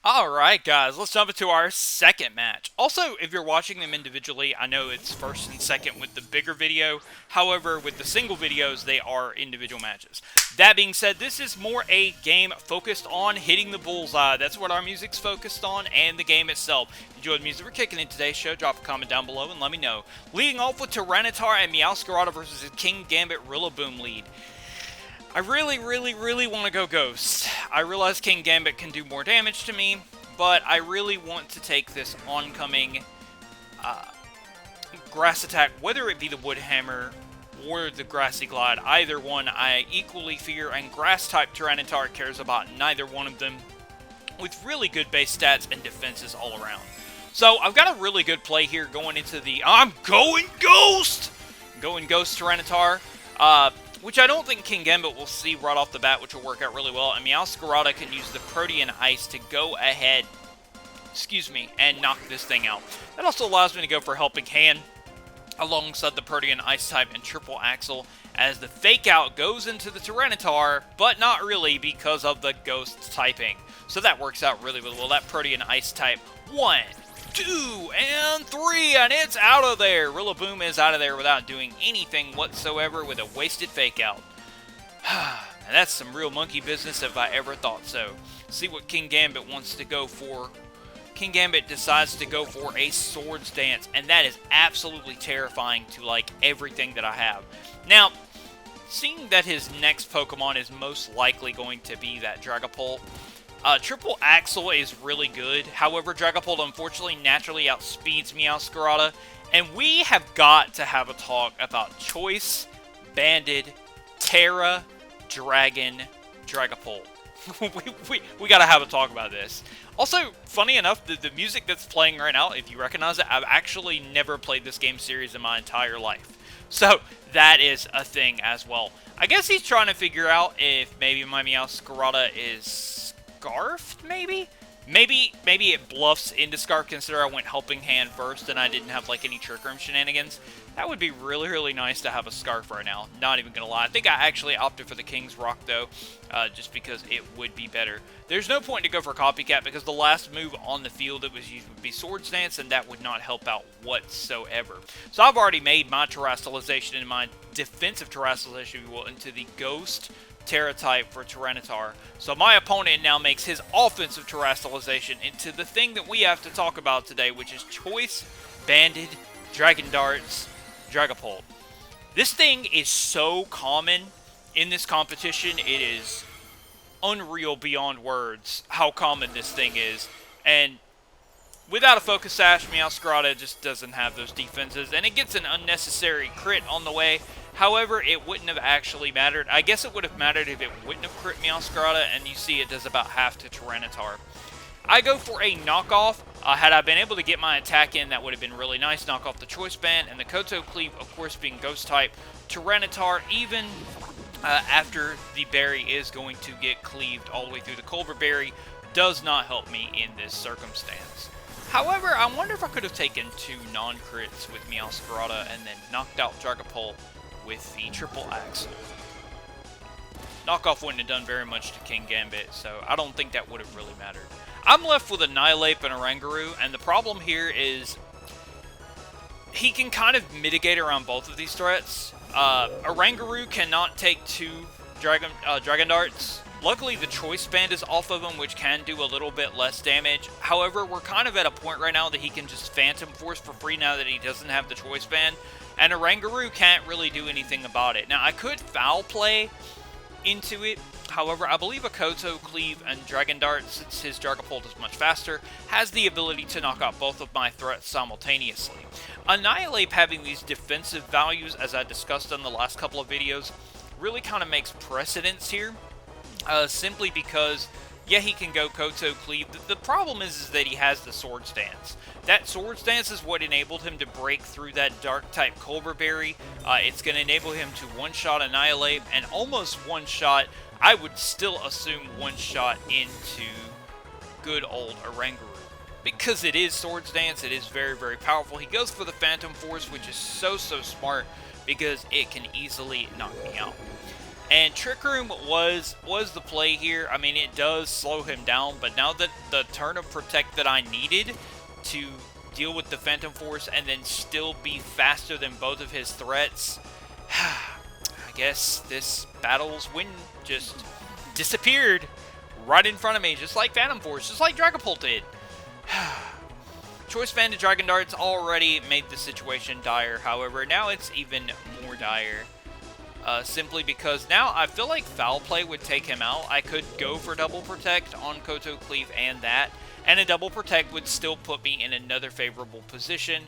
Alright guys, let's jump into our second match. Also, if you're watching them individually, I know it's first and second with the bigger video. However, with the single videos, they are individual matches. That being said, this is more a game focused on hitting the bullseye. That's what our music's focused on, and the game itself. Enjoy the music we're kicking in today's show, drop a comment down below and let me know. Leading off with Tyranitar and Meowscarada versus King Gambit Rillaboom lead. I really want to go Ghost. I realize King Gambit can do more damage to me, but I really want to take this oncoming grass attack, whether it be the Wood Hammer or the Grassy Glide. Either one I equally fear, and Grass-type Tyranitar cares about neither one of them, with really good base stats and defenses all around. So I've got a really good play here going into the... I'm going Ghost! Going Ghost Tyranitar. Which I don't think King Gambit will see right off the bat, which will work out really well. And Meowscarada can use the Protean Ice to go ahead, and knock this thing out. That also allows me to go for Helping Hand alongside the Protean Ice type and Triple Axle as the Fake Out goes into the Tyranitar, but not really because of the Ghost typing. So that works out really well. That Protean Ice type, 1, 2, and 3, and it's out of there. Rillaboom is out of there without doing anything whatsoever with a wasted Fake Out. And that's some real monkey business if I ever thought so. See what King Gambit wants to go for. King Gambit decides to go for a Swords Dance, and that is absolutely terrifying to like everything that I have. Now, seeing that his next Pokemon is most likely going to be that Dragapult, Triple Axle is really good. However, Dragapult unfortunately naturally outspeeds Meowscarada, and we have got to have a talk about Choice, Banded, Terra, Dragon, Dragapult. we got to have a talk about this. Also, funny enough, the music that's playing right now, if you recognize it, I've actually never played this game series in my entire life. So, that is a thing as well. I guess he's trying to figure out if maybe my Meowscarada is Scarfed, maybe? Maybe it bluffs into Scarf, consider I went Helping Hand first and I didn't have like any Trick Room shenanigans. That would be really nice to have a Scarf right now, not even gonna lie. I think I actually opted for the King's Rock though, just because it would be better. There's no point to go for Copycat because the last move on the field that was used would be Swords Dance, and that would not help out whatsoever. So I've already made my Terastallization and my defensive Terastallization, if you will, into the Ghost Terra type for Tyranitar. So my opponent now makes his offensive Terastallization into the thing that we have to talk about today, which is Choice, Banded, Dragon Darts, Dragapult. This thing is so common in this competition, it is unreal beyond words how common this thing is. And without a Focus Sash, Meowscarada just doesn't have those defenses, and it gets an unnecessary crit on the way. However, it wouldn't have actually mattered. I guess it would have mattered if it wouldn't have crit Meowscarada, and you see it does about half to Tyranitar. I go for a knockoff. Had I been able to get my attack in, that would have been really nice. Knock off the Choice Band, and the Koto Cleave, of course, being Ghost type. Tyranitar, even after the berry is going to get cleaved all the way through the Culver Berry, does not help me in this circumstance. However, I wonder if I could have taken 2 non-crits with Meowscarada and then knocked out Dragapult with the Triple Axle. Knockoff wouldn't have done very much to King Gambit, so I don't think that would have really mattered. I'm left with Annihilape and Oranguru, and the problem here is he can kind of mitigate around both of these threats. Oranguru cannot take 2 Dragon Darts. Luckily, the Choice Band is off of him, which can do a little bit less damage. However, we're kind of at a point right now that he can just Phantom Force for free now that he doesn't have the Choice Band, and Oranguru can't really do anything about it. Now, I could Foul Play into it. However, I believe a Koto Cleave and Dragon Dart, since his Dragapult is much faster, has the ability to knock out both of my threats simultaneously. Annihilape having these defensive values, as I discussed in the last couple of videos, really kind of makes precedence here. Simply because, yeah, he can go Koto Cleave. The problem is that he has the Swords Dance. That Swords Dance is what enabled him to break through that Dark-type Culver Berry. It's going to enable him to one-shot Annihilape, and almost one-shot, I would still assume one-shot into good old Oranguru. Because it is Swords Dance, it is very powerful. He goes for the Phantom Force, which is so smart, because it can easily knock me out. And Trick Room was the play here. I mean, it does slow him down, but now that the turn of Protect that I needed to deal with the Phantom Force and then still be faster than both of his threats, I guess this battle's win just disappeared right in front of me, just like Phantom Force, just like Dragapult did. Choice Band to Dragon Darts already made the situation dire, however, now it's even more dire. Simply because now I feel like Foul Play would take him out. I could go for Double Protect on Koto Cleave and that, and a Double Protect would still put me in another favorable position.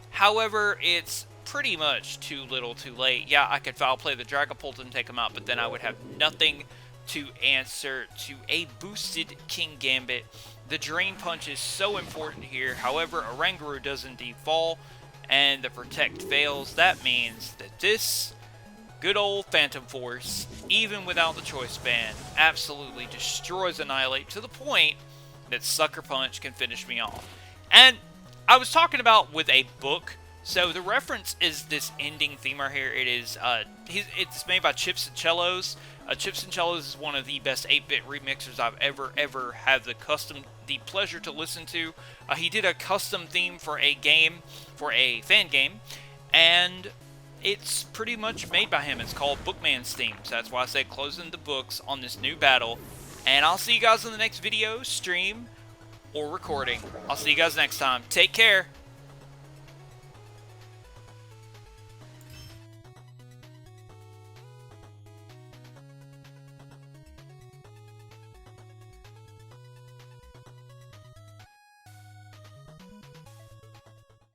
However, it's pretty much too little too late. Yeah, I could Foul Play the Dragapult and take him out, but then I would have nothing to answer to a boosted King Gambit. The Drain Punch is so important here. However, Oranguru does indeed fall, and the Protect fails. That means that this good old Phantom Force, even without the Choice Band, absolutely destroys Annihilate to the point that Sucker Punch can finish me off. And I was talking about with a book, so the reference is this ending theme right here. It is, it's made by Chips and Cellos. Chips and Cellos is one of the best 8-bit remixers I've ever had the pleasure to listen to. He did a custom theme for a game, for a fan game, and it's pretty much made by him. It's called Bookman's Theme, so that's why I say closing the books on this new battle. And I'll see you guys in the next video, stream, or recording. I'll see you guys next time. Take care.